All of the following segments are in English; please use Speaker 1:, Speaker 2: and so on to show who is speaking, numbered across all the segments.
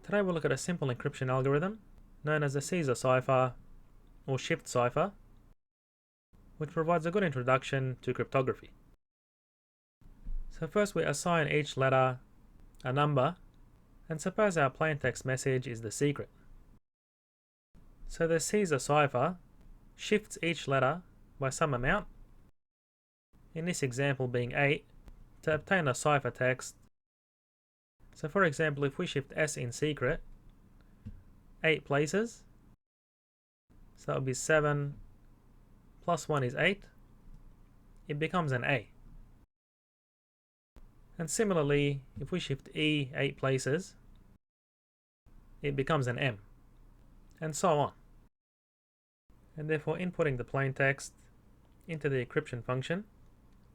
Speaker 1: Today we'll look at a simple encryption algorithm known as the Caesar cipher or shift cipher, which provides a good introduction to cryptography. So first we assign each letter a number, and suppose our plaintext message is the secret. So the Caesar cipher shifts each letter by some amount, in this example being 8, to obtain a ciphertext. So for example, if we shift S in secret 8 places, so that would be 7 plus 1 is 8, it becomes an A. And similarly, if we shift E 8 places, it becomes an M, and so on. And therefore inputting the plaintext into the encryption function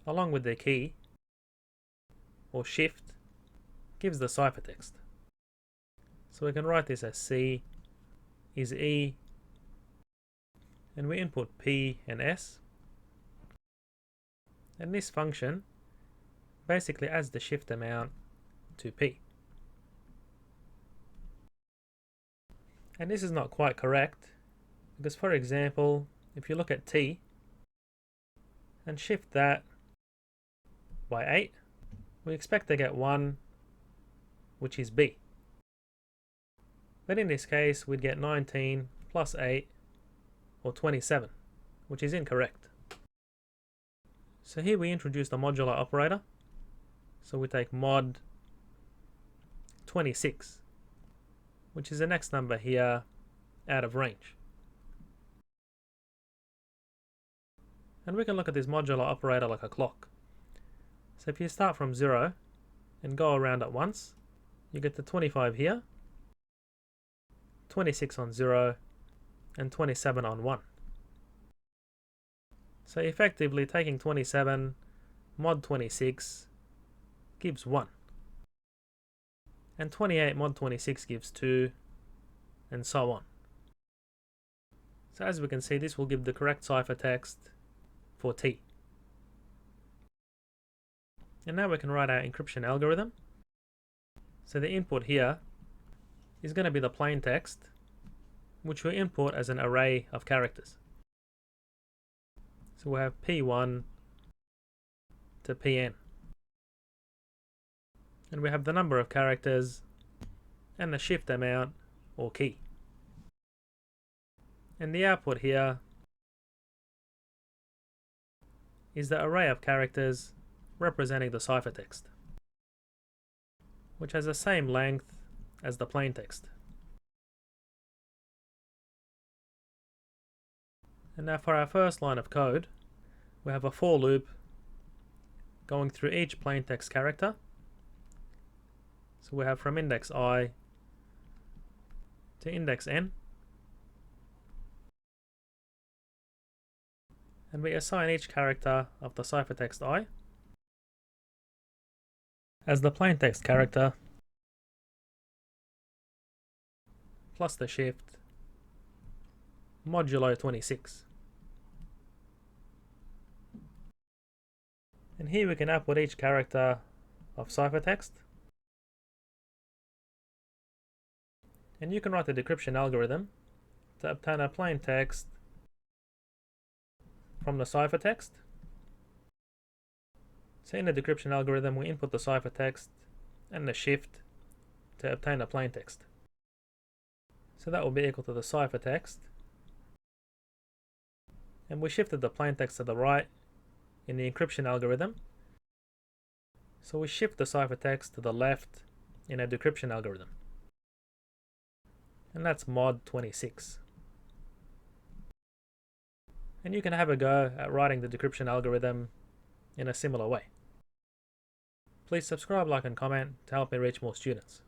Speaker 1: along with the key or shift gives the ciphertext. So we can write this as C is E, and we input P and S, and this function basically adds the shift amount to P. And this is not quite correct, because for example, if you look at T and shift that by 8, we expect to get 1, which is B. But in this case, we'd get 19 plus 8, or 27, which is incorrect. So here we introduce the modular operator. So we take mod 26, which is the next number here out of range. And we can look at this modular operator like a clock. So if you start from 0 and go around at once, you get to 25 here, 26 on 0, and 27 on 1. So effectively taking 27 mod 26 gives 1. And 28 mod 26 gives 2, and so on. So as we can see, this will give the correct ciphertext for T. And now we can write our encryption algorithm. So the input here is going to be the plaintext, which we import as an array of characters. So we have P1 to Pn. And we have the number of characters and the shift amount or key. And the output here is the array of characters representing the ciphertext, which has the same length as the plaintext. And now for our first line of code, we have a for loop going through each plaintext character. So we have from index I to index n, and we assign each character of the ciphertext I as the plaintext character plus the shift modulo 26. And here we can output each character of ciphertext. And you can write the decryption algorithm to obtain a plaintext from the ciphertext. So in the decryption algorithm, we input the ciphertext and the shift to obtain a plaintext. So that will be equal to the ciphertext. And we shifted the plaintext to the right in the encryption algorithm. So we shift the ciphertext to the left in a decryption algorithm. And that's mod 26. And you can have a go at writing the decryption algorithm in a similar way. Please subscribe, like and comment to help me reach more students.